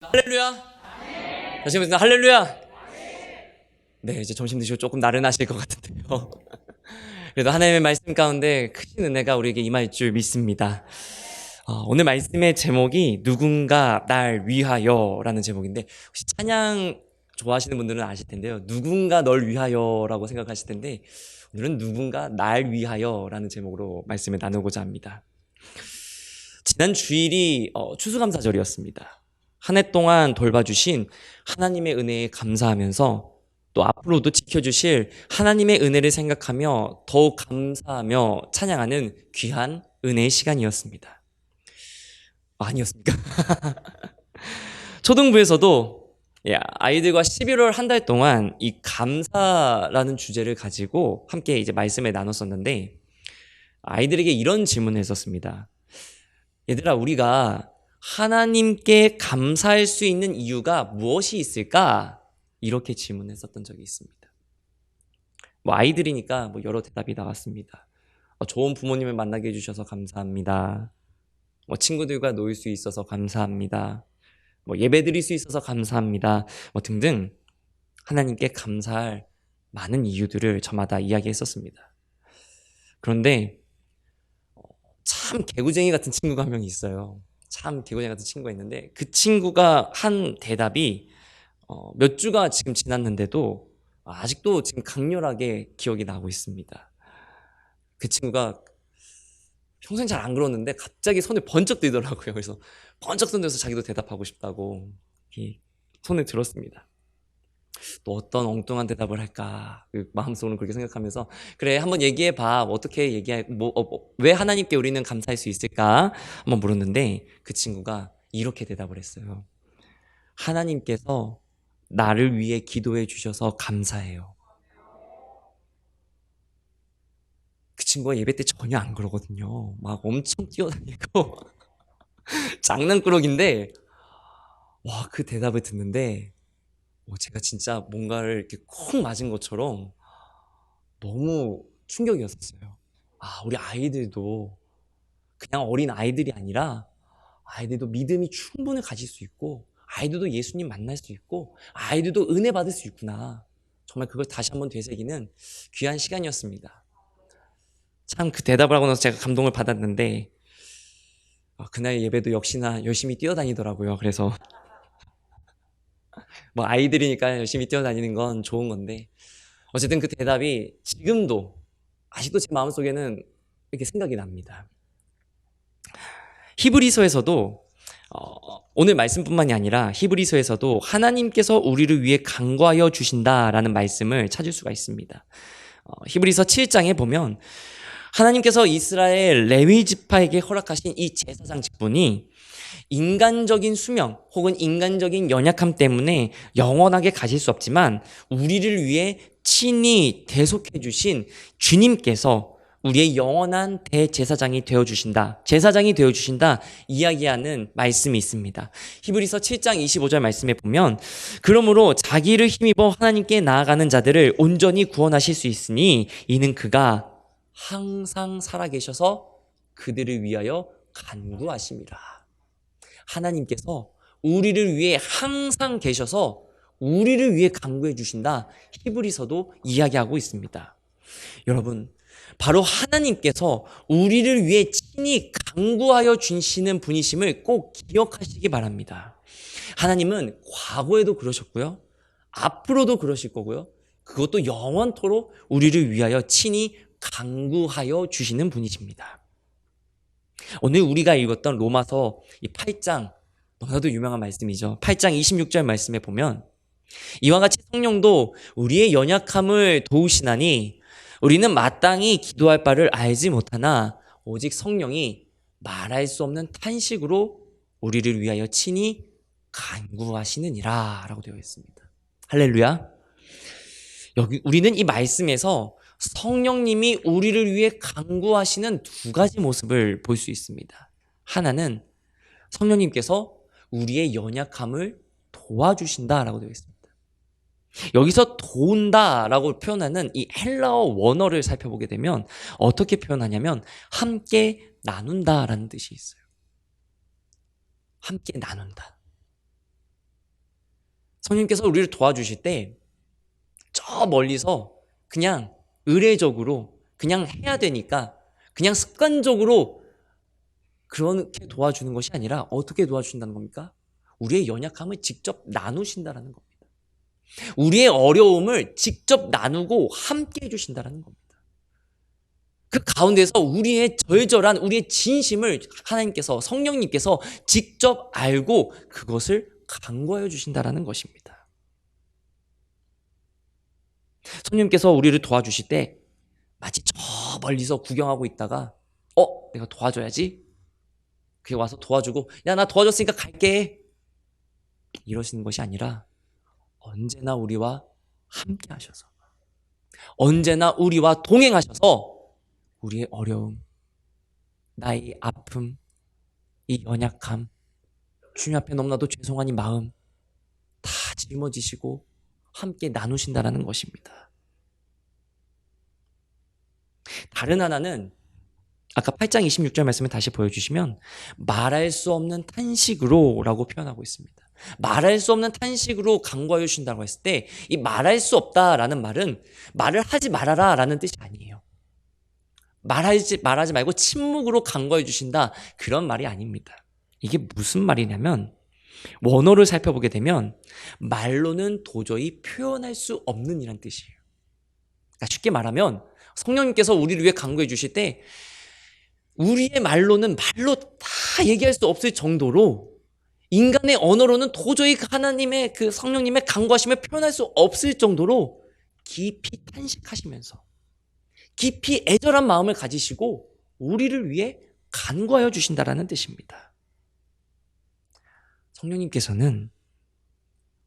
할렐루야. 다시 한번 할렐루야. 네, 이제 점심 드시고 조금 나른하실 것 같은데요. 그래도 하나님의 말씀 가운데 크신 은혜가 우리에게 임할 줄 믿습니다. 오늘 말씀의 제목이 누군가 날 위하여라는 제목인데, 혹시 찬양 좋아하시는 분들은 아실 텐데요. 누군가 널 위하여라고 생각하실 텐데, 오늘은 누군가 날 위하여라는 제목으로 말씀을 나누고자 합니다. 지난 주일이 추수감사절이었습니다. 한 해 동안 돌봐주신 하나님의 은혜에 감사하면서 또 앞으로도 지켜주실 하나님의 은혜를 생각하며 더욱 감사하며 찬양하는 귀한 은혜의 시간이었습니다. 아니었습니까? 초등부에서도 아이들과 11월 한 달 동안 이 감사라는 주제를 가지고 함께 이제 말씀을 나눴었는데, 아이들에게 이런 질문을 했었습니다. 얘들아, 우리가 하나님께 감사할 수 있는 이유가 무엇이 있을까? 이렇게 질문했었던 적이 있습니다. 아이들이니까 여러 대답이 나왔습니다. 좋은 부모님을 만나게 해주셔서 감사합니다. 친구들과 놀 수 있어서 감사합니다. 예배 드릴 수 있어서 감사합니다. 등등 하나님께 감사할 많은 이유들을 저마다 이야기했었습니다. 그런데 참 개구쟁이 같은 친구가 한 명 있어요. 참 개구쟁이 같은 친구가 있는데, 그 친구가 한 대답이 몇 주가 지금 지났는데도 아직도 지금 강렬하게 기억이 나고 있습니다. 그 친구가 평소엔 잘 안 그러는데 갑자기 손을 번쩍 들더라고요. 그래서 번쩍 손 들어서 자기도 대답하고 싶다고 손을 들었습니다. 또 어떤 엉뚱한 대답을 할까 마음속으로는 그렇게 생각하면서, 그래 한번 얘기해봐. 어떻게 왜 하나님께 우리는 감사할 수 있을까 한번 물었는데, 그 친구가 이렇게 대답을 했어요. 하나님께서 나를 위해 기도해 주셔서 감사해요. 그 친구가 예배 때 전혀 안 그러거든요. 막 엄청 뛰어다니고 장난꾸러기인데, 그 대답을 듣는데 제가 진짜 뭔가를 이렇게 콕 맞은 것처럼 너무 충격이었어요. 우리 아이들도 그냥 어린 아이들이 아니라 아이들도 믿음이 충분히 가질 수 있고, 아이들도 예수님 만날 수 있고, 아이들도 은혜 받을 수 있구나. 정말 그걸 다시 한번 되새기는 귀한 시간이었습니다. 참 그 대답을 하고 나서 제가 감동을 받았는데, 그날 예배도 역시나 열심히 뛰어다니더라고요. 그래서 아이들이니까 열심히 뛰어다니는 건 좋은 건데, 어쨌든 그 대답이 지금도 아직도 제 마음속에는 이렇게 생각이 납니다. 히브리서에서도 오늘 말씀뿐만이 아니라 히브리서에서도 하나님께서 우리를 위해 간구하여 주신다라는 말씀을 찾을 수가 있습니다. 히브리서 7장에 보면 하나님께서 이스라엘 레위 지파에게 허락하신 이 제사장 직분이 인간적인 수명 혹은 인간적인 연약함 때문에 영원하게 가실 수 없지만, 우리를 위해 친히 대속해 주신 주님께서 우리의 영원한 대제사장이 되어주신다, 제사장이 되어주신다 이야기하는 말씀이 있습니다. 히브리서 7장 25절 말씀에 보면, 그러므로 자기를 힘입어 하나님께 나아가는 자들을 온전히 구원하실 수 있으니 이는 그가 항상 살아계셔서 그들을 위하여 간구하심이라. 하나님께서 우리를 위해 항상 계셔서 우리를 위해 간구해 주신다, 히브리서도 이야기하고 있습니다. 여러분, 바로 하나님께서 우리를 위해 친히 간구하여 주시는 분이심을 꼭 기억하시기 바랍니다. 하나님은 과거에도 그러셨고요, 앞으로도 그러실 거고요, 그것도 영원토록 우리를 위하여 친히 간구하여 주시는 분이십니다. 오늘 우리가 읽었던 로마서 8장, 너무나도 유명한 말씀이죠. 8장 26절 말씀에 보면, 이와 같이 성령도 우리의 연약함을 도우시나니 우리는 마땅히 기도할 바를 알지 못하나 오직 성령이 말할 수 없는 탄식으로 우리를 위하여 친히 간구하시느니라 라고 되어 있습니다. 할렐루야. 여기 우리는 이 말씀에서 성령님이 우리를 위해 간구하시는 두 가지 모습을 볼 수 있습니다. 하나는 성령님께서 우리의 연약함을 도와주신다라고 되어 있습니다. 여기서 도운다라고 표현하는 이 헬라어 원어를 살펴보게 되면 어떻게 표현하냐면 함께 나눈다라는 뜻이 있어요. 함께 나눈다. 성령님께서 우리를 도와주실 때 저 멀리서 그냥 의례적으로 그냥 해야 되니까 그냥 습관적으로 그렇게 도와주는 것이 아니라 어떻게 도와주신다는 겁니까? 우리의 연약함을 직접 나누신다라는 겁니다. 우리의 어려움을 직접 나누고 함께 해주신다라는 겁니다. 그 가운데서 우리의 절절한 우리의 진심을 하나님께서 성령님께서 직접 알고 그것을 간구하여 주신다라는 것입니다. 성령님께서 우리를 도와주실 때 마치 저 멀리서 구경하고 있다가 내가 도와줘야지. 그게 와서 도와주고 야, 나 도와줬으니까 갈게. 이러시는 것이 아니라 언제나 우리와 함께 하셔서 언제나 우리와 동행하셔서 우리의 어려움, 나의 아픔, 이 연약함, 주님 앞에 너무나도 죄송한 이 마음 다 짊어지시고 함께 나누신다라는 것입니다. 다른 하나는 아까 8장 26절 말씀을 다시 보여주시면 말할 수 없는 탄식으로 라고 표현하고 있습니다. 말할 수 없는 탄식으로 간구하여 주신다고 했을 때 이 말할 수 없다라는 말은 말을 하지 말아라 라는 뜻이 아니에요. 말하지 말고 침묵으로 간구해 주신다 그런 말이 아닙니다. 이게 무슨 말이냐면 원어를 살펴보게 되면 말로는 도저히 표현할 수 없는 이란 뜻이에요. 그러니까 쉽게 말하면 성령님께서 우리를 위해 간구해 주실 때 우리의 말로 다 얘기할 수 없을 정도로 인간의 언어로는 도저히 하나님의 그 성령님의 간구하심을 표현할 수 없을 정도로 깊이 탄식하시면서 깊이 애절한 마음을 가지시고 우리를 위해 간구하여 주신다라는 뜻입니다. 성령님께서는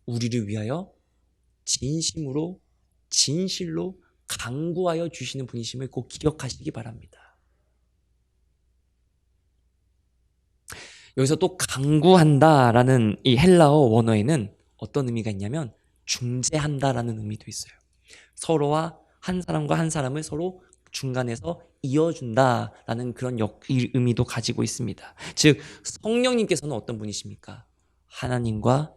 우리를 위하여 진심으로 진실로 간구하여 주시는 분이심을 꼭 기억하시기 바랍니다. 여기서 또 간구한다라는 이 헬라어 원어에는 어떤 의미가 있냐면 중재한다라는 의미도 있어요. 서로와 한 사람과 한 사람을 서로 중간에서 이어준다라는 그런 의미도 가지고 있습니다. 즉 성령님께서는 어떤 분이십니까? 하나님과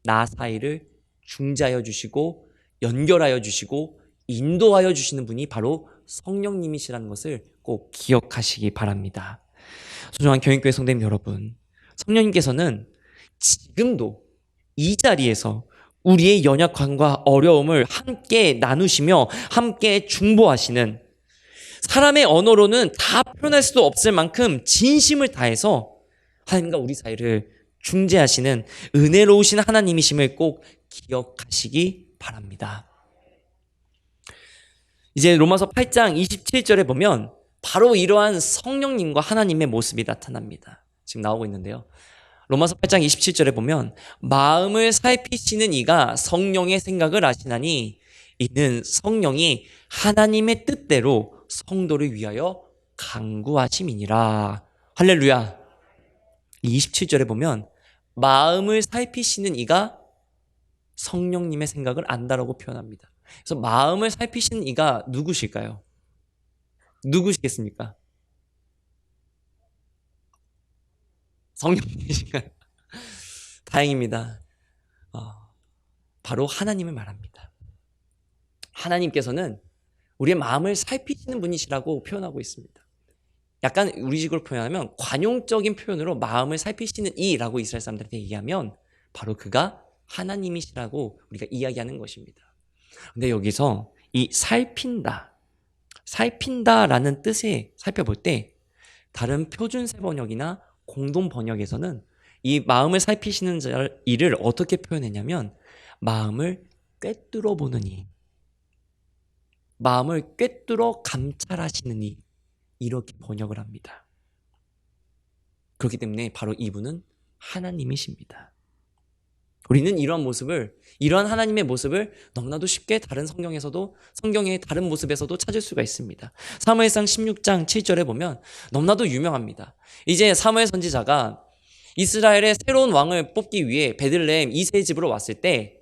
나 사이를 중재하여 주시고 연결하여 주시고 인도하여 주시는 분이 바로 성령님이시라는 것을 꼭 기억하시기 바랍니다. 소중한 교인교회 성도님 여러분, 성령님께서는 지금도 이 자리에서 우리의 연약함과 어려움을 함께 나누시며 함께 중보하시는 사람의 언어로는 다 표현할 수도 없을 만큼 진심을 다해서 하나님과 우리 사이를 중재하시는 은혜로우신 하나님이심을 꼭 기억하시기 바랍니다. 이제 로마서 8장 27절에 보면 바로 이러한 성령님과 하나님의 모습이 나타납니다. 지금 나오고 있는데요. 로마서 8장 27절에 보면 마음을 살피시는 이가 성령의 생각을 아시나니 이는 성령이 하나님의 뜻대로 성도를 위하여 간구하심이니라. 할렐루야. 27절에 보면 마음을 살피시는 이가 성령님의 생각을 안다라고 표현합니다. 그래서 마음을 살피시는 이가 누구실까요? 누구시겠습니까? 성령님이신가요? 다행입니다. 바로 하나님을 말합니다. 하나님께서는 우리의 마음을 살피시는 분이시라고 표현하고 있습니다. 약간 우리식으로 표현하면 관용적인 표현으로 마음을 살피시는 이라고 이스라엘 사람들한테 얘기하면 바로 그가 하나님이시라고 우리가 이야기하는 것입니다. 근데 여기서 이 살핀다라는 뜻에 살펴볼 때 다른 표준세 번역이나 공동 번역에서는 이 마음을 살피시는 이를 어떻게 표현했냐면 마음을 꿰뚫어 보는 이, 마음을 꿰뚫어 감찰하시는 이, 이렇게 번역을 합니다. 그렇기 때문에 바로 이분은 하나님이십니다. 우리는 이러한 하나님의 모습을 너무나도 쉽게 다른 성경의 다른 모습에서도 찾을 수가 있습니다. 사무엘상 16장 7절에 보면 너무나도 유명합니다. 이제 사무엘 선지자가 이스라엘의 새로운 왕을 뽑기 위해 베들레헴 이새의 집으로 왔을 때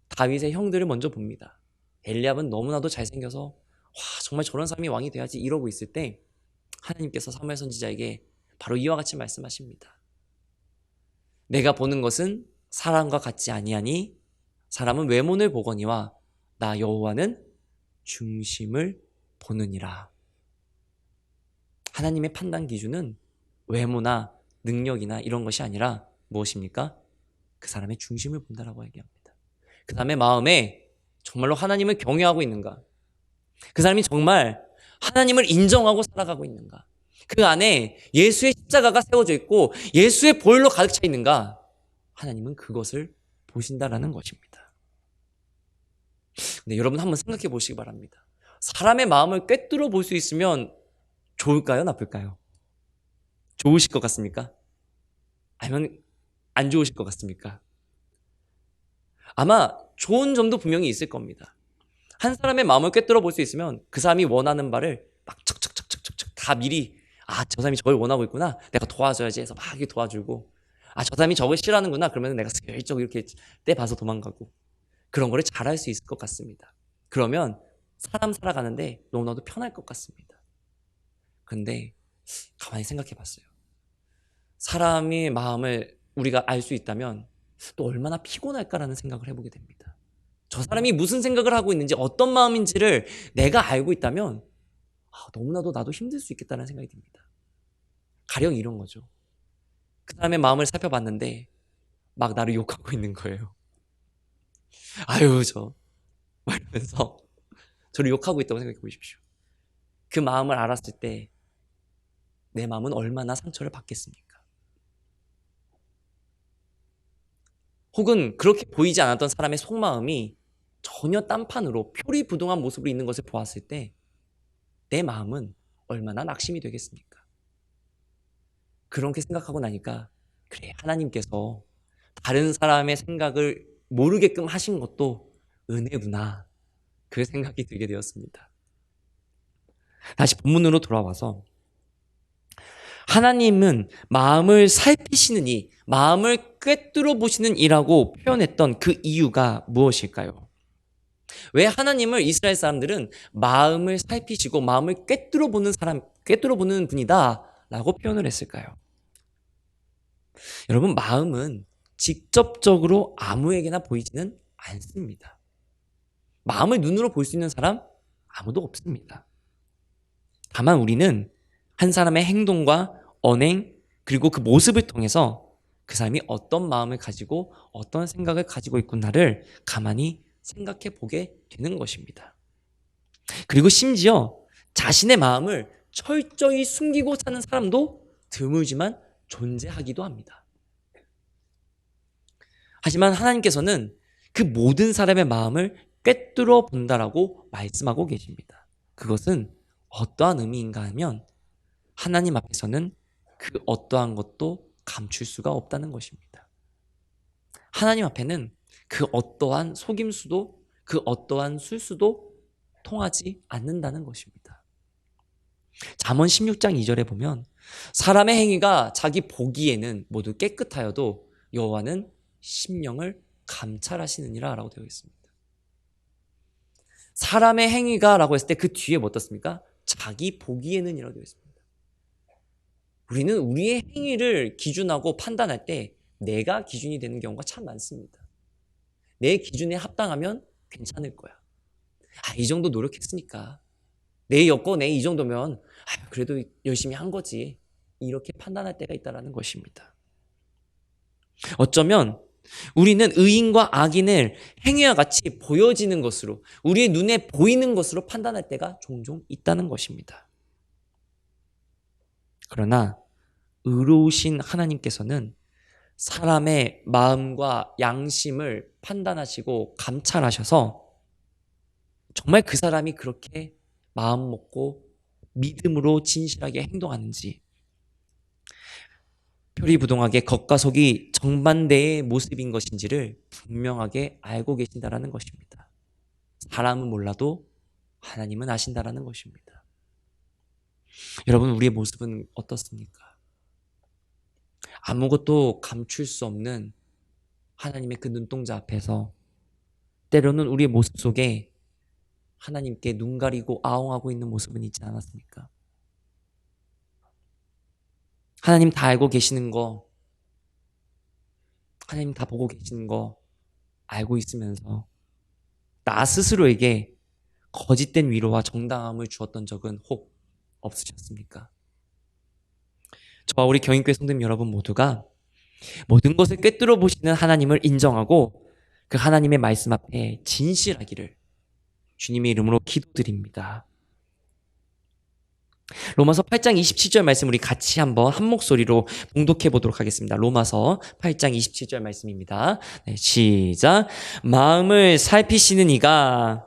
다윗의 형들을 먼저 봅니다. 엘리압은 너무나도 잘생겨서 정말 저런 사람이 왕이 돼야지 이러고 있을 때 하나님께서 사무엘 선지자에게 바로 이와 같이 말씀하십니다. 내가 보는 것은 사람과 같지 아니하니 사람은 외모를 보거니와 나 여호와는 중심을 보느니라. 하나님의 판단 기준은 외모나 능력이나 이런 것이 아니라 무엇입니까? 그 사람의 중심을 본다라고 얘기합니다. 그 사람의 마음에 정말로 하나님을 경외하고 있는가? 그 사람이 정말 하나님을 인정하고 살아가고 있는가? 그 안에 예수의 십자가가 세워져 있고 예수의 보혈로 가득 차 있는가? 하나님은 그것을 보신다라는 것입니다. 근데 여러분 한번 생각해 보시기 바랍니다. 사람의 마음을 꿰뚫어 볼 수 있으면 좋을까요? 나쁠까요? 좋으실 것 같습니까? 아니면 안 좋으실 것 같습니까? 아마 좋은 점도 분명히 있을 겁니다. 한 사람의 마음을 꿰뚫어 볼 수 있으면 그 사람이 원하는 바를 막 척척척척척 다 미리 저 사람이 저걸 원하고 있구나. 내가 도와줘야지 해서 막 이렇게 도와주고 저 사람이 저걸 싫어하는구나. 그러면 내가 슬쩍 이렇게 떼봐서 도망가고 그런 거를 잘할 수 있을 것 같습니다. 그러면 사람 살아가는데 너무나도 편할 것 같습니다. 근데 가만히 생각해 봤어요. 사람의 마음을 우리가 알 수 있다면 또 얼마나 피곤할까라는 생각을 해보게 됩니다. 저 사람이 무슨 생각을 하고 있는지 어떤 마음인지를 내가 알고 있다면 너무나도 나도 힘들 수 있겠다는 생각이 듭니다. 가령 이런 거죠. 그 사람의 마음을 살펴봤는데 막 나를 욕하고 있는 거예요. 아유 말하면서 저를 욕하고 있다고 생각해 보십시오. 그 마음을 알았을 때 내 마음은 얼마나 상처를 받겠습니까? 혹은 그렇게 보이지 않았던 사람의 속마음이 전혀 딴판으로 표리부동한 모습으로 있는 것을 보았을 때 내 마음은 얼마나 낙심이 되겠습니까? 그렇게 생각하고 나니까 그래, 하나님께서 다른 사람의 생각을 모르게끔 하신 것도 은혜구나, 그 생각이 들게 되었습니다. 다시 본문으로 돌아와서 하나님은 마음을 살피시는 이, 마음을 꿰뚫어 보시는 이라고 표현했던 그 이유가 무엇일까요? 왜 하나님을 이스라엘 사람들은 마음을 살피시고 마음을 꿰뚫어 보는 사람, 꿰뚫어 보는 분이다 라고 표현을 했을까요? 여러분, 마음은 직접적으로 아무에게나 보이지는 않습니다. 마음을 눈으로 볼 수 있는 사람 아무도 없습니다. 다만 우리는 한 사람의 행동과 언행 그리고 그 모습을 통해서 그 사람이 어떤 마음을 가지고 어떤 생각을 가지고 있구나를 가만히 생각해 보게 되는 것입니다. 그리고 심지어 자신의 마음을 철저히 숨기고 사는 사람도 드물지만 존재하기도 합니다. 하지만 하나님께서는 그 모든 사람의 마음을 꿰뚫어 본다라고 말씀하고 계십니다. 그것은 어떠한 의미인가 하면 하나님 앞에서는 그 어떠한 것도 감출 수가 없다는 것입니다. 하나님 앞에는 그 어떠한 속임수도 그 어떠한 술수도 통하지 않는다는 것입니다. 잠언 16장 2절에 보면 사람의 행위가 자기 보기에는 모두 깨끗하여도 여호와는 심령을 감찰하시느니라 라고 되어 있습니다. 사람의 행위가 라고 했을 때 그 뒤에 뭐 떴습니까? 자기 보기에는 이라고 되어 있습니다. 우리는 우리의 행위를 기준하고 판단할 때 내가 기준이 되는 경우가 참 많습니다. 내 기준에 합당하면 괜찮을 거야. 이 정도 노력했으니까. 내 여건에 이 정도면 그래도 열심히 한 거지. 이렇게 판단할 때가 있다는 것입니다. 어쩌면 우리는 의인과 악인을 행위와 같이 보여지는 것으로, 우리의 눈에 보이는 것으로 판단할 때가 종종 있다는 것입니다. 그러나 의로우신 하나님께서는 사람의 마음과 양심을 판단하시고 감찰하셔서 정말 그 사람이 그렇게 마음 먹고 믿음으로 진실하게 행동하는지, 표리부동하게 겉과 속이 정반대의 모습인 것인지를 분명하게 알고 계신다라는 것입니다. 사람은 몰라도 하나님은 아신다라는 것입니다. 여러분, 우리의 모습은 어떻습니까? 아무것도 감출 수 없는 하나님의 그 눈동자 앞에서 때로는 우리의 모습 속에 하나님께 눈 가리고 아웅하고 있는 모습은 있지 않았습니까? 하나님 다 알고 계시는 거, 하나님 다 보고 계시는 거, 알고 있으면서 나 스스로에게 거짓된 위로와 정당함을 주었던 적은 혹 없으셨습니까? 저와 우리 경인교회 성도님 여러분 모두가 모든 것을 꿰뚫어 보시는 하나님을 인정하고 그 하나님의 말씀 앞에 진실하기를 주님의 이름으로 기도드립니다. 로마서 8장 27절 말씀 우리 같이 한번 한 목소리로 봉독해 보도록 하겠습니다. 로마서 8장 27절 말씀입니다. 네, 시작. 마음을 살피시는 이가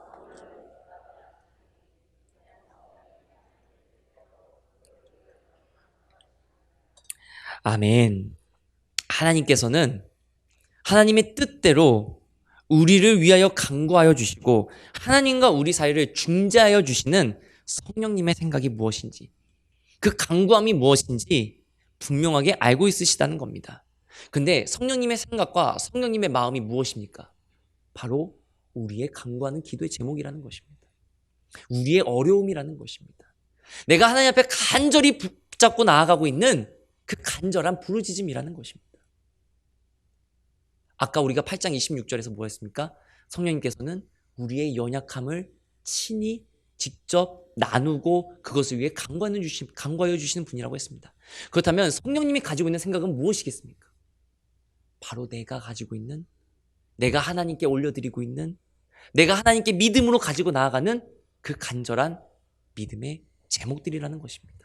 아멘. 하나님께서는 하나님의 뜻대로 우리를 위하여 간구하여 주시고 하나님과 우리 사이를 중재하여 주시는 성령님의 생각이 무엇인지, 그 간구함이 무엇인지 분명하게 알고 있으시다는 겁니다. 근데 성령님의 생각과 성령님의 마음이 무엇입니까? 바로 우리의 간구하는 기도의 제목이라는 것입니다. 우리의 어려움이라는 것입니다. 내가 하나님 앞에 간절히 붙잡고 나아가고 있는 그 간절한 부르짖음이라는 것입니다. 아까 우리가 8장 26절에서 뭐 했습니까? 성령님께서는 우리의 연약함을 친히 직접 나누고 그것을 위해 간구하여 주시는 분이라고 했습니다. 그렇다면 성령님이 가지고 있는 생각은 무엇이겠습니까? 바로 내가 가지고 있는, 내가 하나님께 올려드리고 있는, 내가 하나님께 믿음으로 가지고 나아가는 그 간절한 믿음의 제목들이라는 것입니다.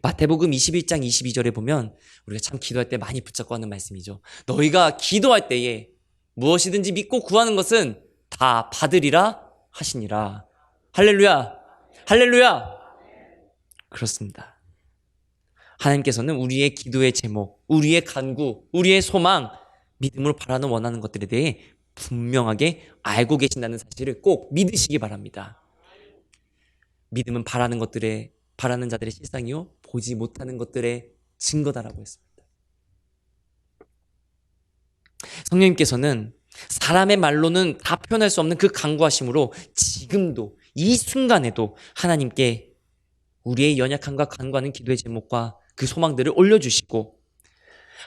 마태복음 21장 22절에 보면 우리가 참 기도할 때 많이 붙잡고 하는 말씀이죠. 너희가 기도할 때에 무엇이든지 믿고 구하는 것은 다 받으리라 하시니라. 할렐루야! 할렐루야! 그렇습니다. 하나님께서는 우리의 기도의 제목, 우리의 간구, 우리의 소망, 믿음으로 바라는 원하는 것들에 대해 분명하게 알고 계신다는 사실을 꼭 믿으시기 바랍니다. 믿음은 바라는 자들의 실상이요 보지 못하는 것들의 증거다라고 했습니다. 성령님께서는 사람의 말로는 다 표현할 수 없는 그 간구하심으로 지금도 이 순간에도 하나님께 우리의 연약함과 간구하는 기도의 제목과 그 소망들을 올려주시고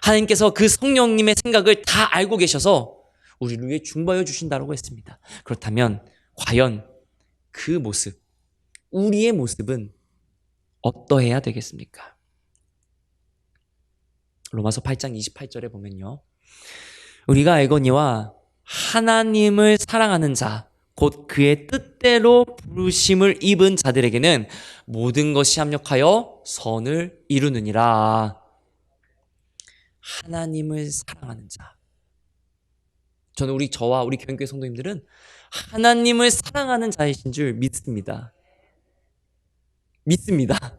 하나님께서 그 성령님의 생각을 다 알고 계셔서 우리를 위해 중보하여 주신다고 했습니다. 그렇다면 과연 그 모습, 우리의 모습은 어떠해야 되겠습니까? 로마서 8장 28절에 보면요. 우리가 알거니와 하나님을 사랑하는 자, 곧 그의 뜻대로 부르심을 입은 자들에게는 모든 것이 합력하여 선을 이루느니라. 하나님을 사랑하는 자. 저는 저와 우리 교인교회 성도님들은 하나님을 사랑하는 자이신 줄 믿습니다. 믿습니다.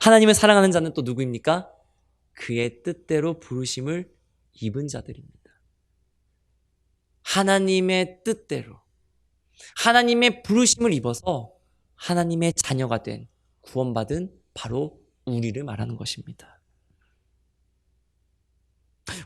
하나님을 사랑하는 자는 또 누구입니까? 그의 뜻대로 부르심을 입은 자들입니다. 하나님의 뜻대로, 하나님의 부르심을 입어서 하나님의 자녀가 된, 구원받은 바로 우리를 말하는 것입니다.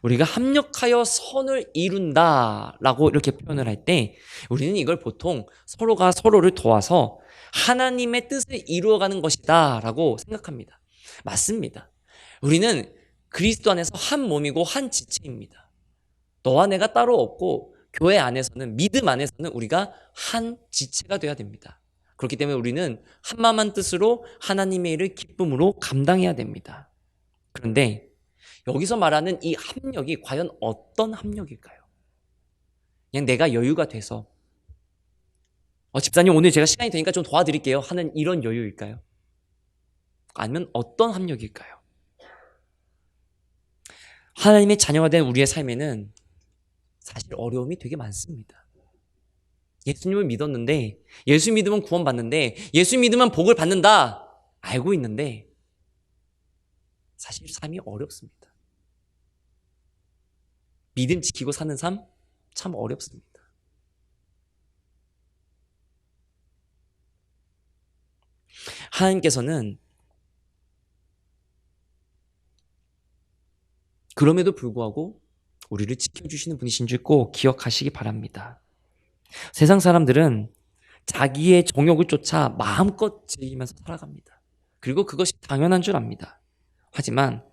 우리가 합력하여 선을 이룬다라고 이렇게 표현을 할 때 우리는 이걸 보통 서로가 서로를 도와서 하나님의 뜻을 이루어가는 것이다 라고 생각합니다. 맞습니다. 우리는 그리스도 안에서 한 몸이고 한 지체입니다. 너와 내가 따로 없고 교회 안에서는, 믿음 안에서는 우리가 한 지체가 되어야 됩니다. 그렇기 때문에 우리는 한 마음 한 뜻으로 하나님의 일을 기쁨으로 감당해야 됩니다. 그런데 여기서 말하는 이 합력이 과연 어떤 합력일까요? 그냥 내가 여유가 돼서 집사님 오늘 제가 시간이 되니까 좀 도와드릴게요 하는 이런 여유일까요? 아니면 어떤 합력일까요? 하나님의 자녀가 된 우리의 삶에는 사실 어려움이 되게 많습니다. 예수님을 믿었는데, 예수 믿으면 구원받는데, 예수 믿으면 복을 받는다 알고 있는데 사실 삶이 어렵습니다. 믿음 지키고 사는 삶 참 어렵습니다. 하나님께서는 그럼에도 불구하고 우리를 지켜주시는 분이신 줄 꼭 기억하시기 바랍니다. 세상 사람들은 자기의 정욕을 쫓아 마음껏 즐기면서 살아갑니다. 그리고 그것이 당연한 줄 압니다. 하지만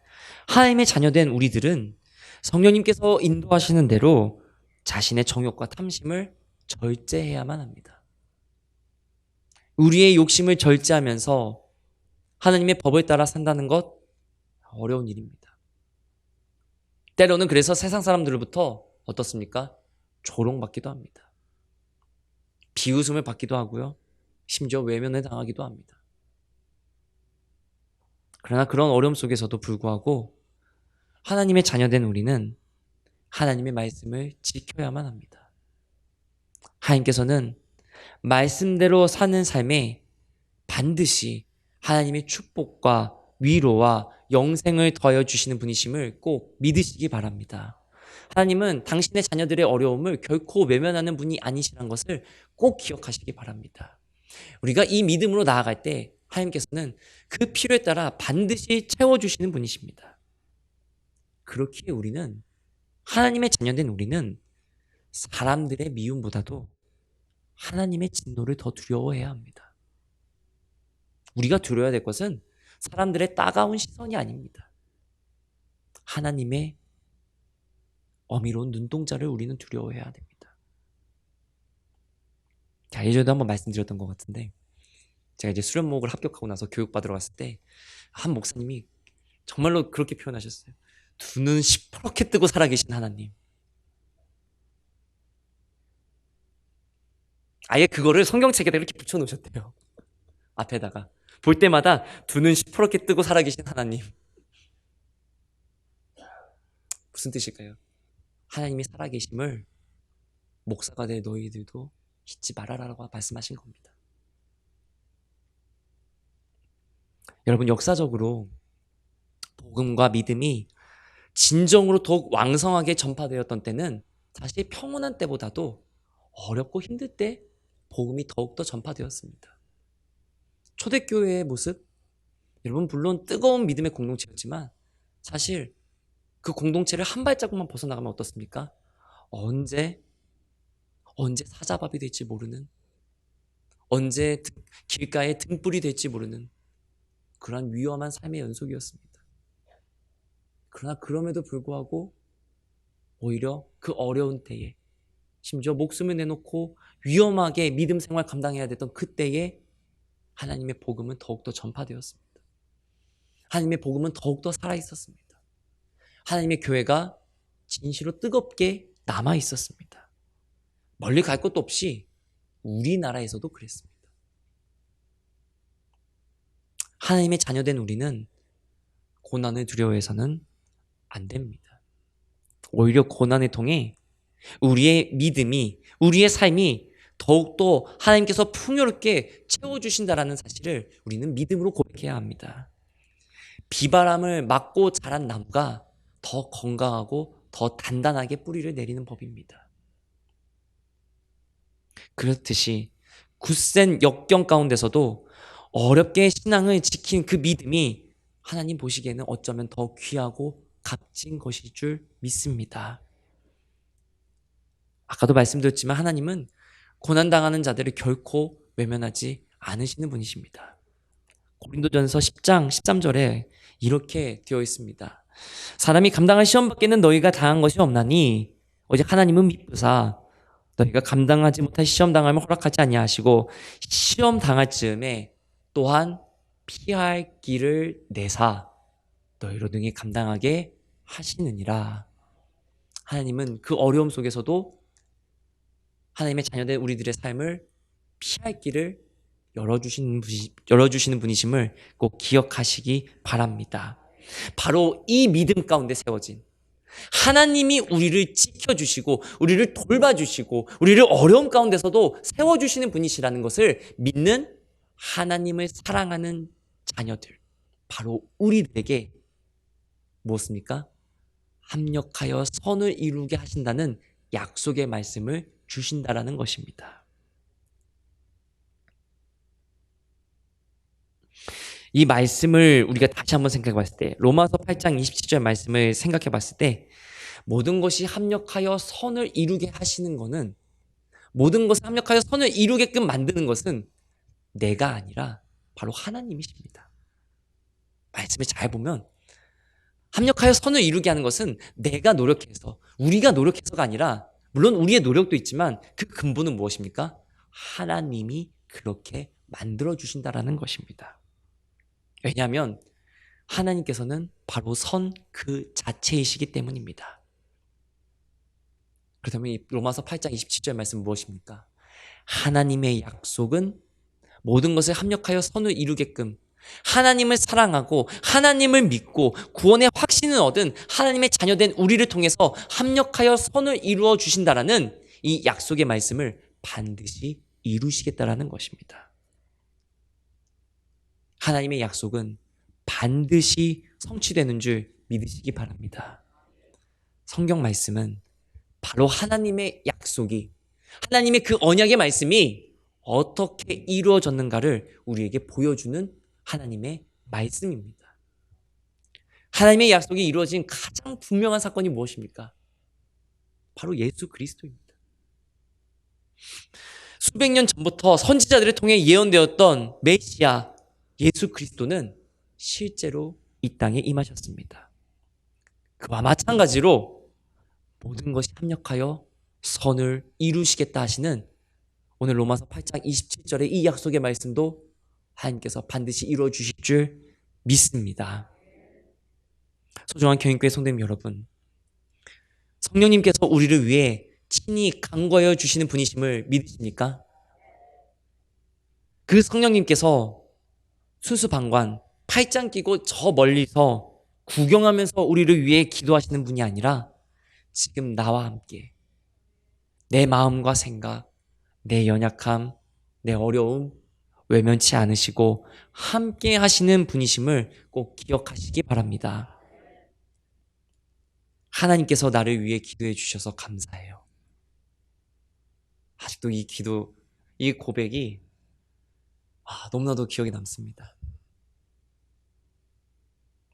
하나님의 자녀된 우리들은 성령님께서 인도하시는 대로 자신의 정욕과 탐심을 절제해야만 합니다. 우리의 욕심을 절제하면서 하나님의 법을 따라 산다는 것 어려운 일입니다. 때로는 그래서 세상 사람들로부터 어떻습니까? 조롱받기도 합니다. 비웃음을 받기도 하고요. 심지어 외면을 당하기도 합니다. 그러나 그런 어려움 속에서도 불구하고 하나님의 자녀된 우리는 하나님의 말씀을 지켜야만 합니다. 하나님께서는 말씀대로 사는 삶에 반드시 하나님의 축복과 위로와 영생을 더하여 주시는 분이심을 꼭 믿으시기 바랍니다. 하나님은 당신의 자녀들의 어려움을 결코 외면하는 분이 아니시란 것을 꼭 기억하시기 바랍니다. 우리가 이 믿음으로 나아갈 때 하나님께서는 그 필요에 따라 반드시 채워주시는 분이십니다. 그렇기에 우리는, 하나님의 자녀된 우리는 사람들의 미움보다도 하나님의 진노를 더 두려워해야 합니다. 우리가 두려워야 될 것은 사람들의 따가운 시선이 아닙니다. 하나님의 어미로운 눈동자를 우리는 두려워해야 됩니다. 자, 예전에도 한번 말씀드렸던 것 같은데, 제가 이제 수련목을 합격하고 나서 교육받으러 갔을 때 한 목사님이 정말로 그렇게 표현하셨어요. 두 눈 시퍼렇게 뜨고 살아계신 하나님. 아예 그거를 성경책에다 이렇게 붙여놓으셨대요. 앞에다가. 볼 때마다 두 눈 시퍼렇게 뜨고 살아계신 하나님. 무슨 뜻일까요? 하나님이 살아계심을 목사가 될 너희들도 잊지 말아라라고 말씀하신 겁니다. 여러분, 역사적으로 복음과 믿음이 진정으로 더욱 왕성하게 전파되었던 때는 사실 평온한 때보다도 어렵고 힘들 때 복음이 더욱더 전파되었습니다. 초대교회의 모습, 여러분 물론 뜨거운 믿음의 공동체였지만 사실 그 공동체를 한 발자국만 벗어나가면 어떻습니까? 언제 사자밥이 될지 모르는, 언제 길가에 등불이 될지 모르는 그러한 위험한 삶의 연속이었습니다. 그러나 그럼에도 불구하고 오히려 그 어려운 때에, 심지어 목숨을 내놓고 위험하게 믿음 생활 감당해야 됐던 그때에 하나님의 복음은 더욱더 전파되었습니다. 하나님의 복음은 더욱더 살아있었습니다. 하나님의 교회가 진실로 뜨겁게 남아있었습니다. 멀리 갈 것도 없이 우리나라에서도 그랬습니다. 하나님의 자녀된 우리는 고난을 두려워해서는 안 됩니다. 오히려 고난을 통해 우리의 믿음이, 우리의 삶이 더욱더 하나님께서 풍요롭게 채워주신다라는 사실을 우리는 믿음으로 고백해야 합니다. 비바람을 맞고 자란 나무가 더 건강하고 더 단단하게 뿌리를 내리는 법입니다. 그렇듯이 굳센 역경 가운데서도 어렵게 신앙을 지킨 그 믿음이 하나님 보시기에는 어쩌면 더 귀하고 값진 것일 줄 믿습니다. 아까도 말씀드렸지만 하나님은 고난당하는 자들을 결코 외면하지 않으시는 분이십니다. 고린도전서 10장 13절에 이렇게 되어 있습니다. 사람이 감당할 시험 밖에는 너희가 당한 것이 없나니 오직 하나님은 미쁘사 너희가 감당하지 못할 시험 당함을 허락하지 아니하시고 시험 당할 즈음에 또한 피할 길을 내사 너희로 능히 감당하게 하시느니라. 하나님은 그 어려움 속에서도 하나님의 자녀된 우리들의 삶을 피할 길을 열어주시는 분이심을 꼭 기억하시기 바랍니다. 바로 이 믿음 가운데 세워진, 하나님이 우리를 지켜주시고 우리를 돌봐주시고 우리를 어려움 가운데서도 세워주시는 분이시라는 것을 믿는 하나님을 사랑하는 자녀들, 바로 우리들에게 무엇입니까? 합력하여 선을 이루게 하신다는 약속의 말씀을 주신다라는 것입니다. 이 말씀을 우리가 다시 한번 생각해 봤을 때, 로마서 8장 27절 말씀을 생각해 봤을 때, 모든 것이 합력하여 선을 이루게 하시는 것은, 모든 것을 합력하여 선을 이루게끔 만드는 것은 내가 아니라 바로 하나님이십니다. 말씀을 잘 보면 합력하여 선을 이루게 하는 것은 내가 노력해서, 우리가 노력해서가 아니라, 물론 우리의 노력도 있지만 그 근본은 무엇입니까? 하나님이 그렇게 만들어 주신다라는 것입니다. 왜냐하면 하나님께서는 바로 선 그 자체이시기 때문입니다. 그렇다면 이 로마서 8장 27절 말씀 무엇입니까? 하나님의 약속은 모든 것을 합력하여 선을 이루게끔 하나님을 사랑하고 하나님을 믿고 구원의 확신을 얻은 하나님의 자녀된 우리를 통해서 합력하여 선을 이루어 주신다라는 이 약속의 말씀을 반드시 이루시겠다라는 것입니다. 하나님의 약속은 반드시 성취되는 줄 믿으시기 바랍니다. 성경 말씀은 바로 하나님의 약속이, 하나님의 그 언약의 말씀이 어떻게 이루어졌는가를 우리에게 보여주는 하나님의 말씀입니다. 하나님의 약속이 이루어진 가장 분명한 사건이 무엇입니까? 바로 예수 그리스도입니다. 수백 년 전부터 선지자들을 통해 예언되었던 메시아 예수 그리스도는 실제로 이 땅에 임하셨습니다. 그와 마찬가지로 모든 것이 합력하여 선을 이루시겠다 하시는 오늘 로마서 8장 27절의 이 약속의 말씀도 하나님께서 반드시 이루어 주실 줄 믿습니다. 소중한 교인교회 성도님 여러분, 성령님께서 우리를 위해 친히 간구하여 주시는 분이심을 믿으십니까? 그 성령님께서 순수방관, 팔짱 끼고 저 멀리서 구경하면서 우리를 위해 기도하시는 분이 아니라 지금 나와 함께 내 마음과 생각, 내 연약함, 내 어려움 외면치 않으시고 함께 하시는 분이심을 꼭 기억하시기 바랍니다. 하나님께서 나를 위해 기도해 주셔서 감사해요. 아직도 이 기도, 이 고백이 너무나도 기억에 남습니다.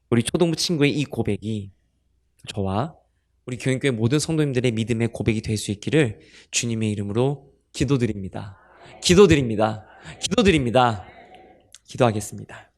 우리 초등부 친구의 이 고백이 저와 우리 교인교회 모든 성도님들의 믿음의 고백이 될 수 있기를 주님의 이름으로 기도드립니다. 기도드립니다. 기도드립니다. 기도하겠습니다.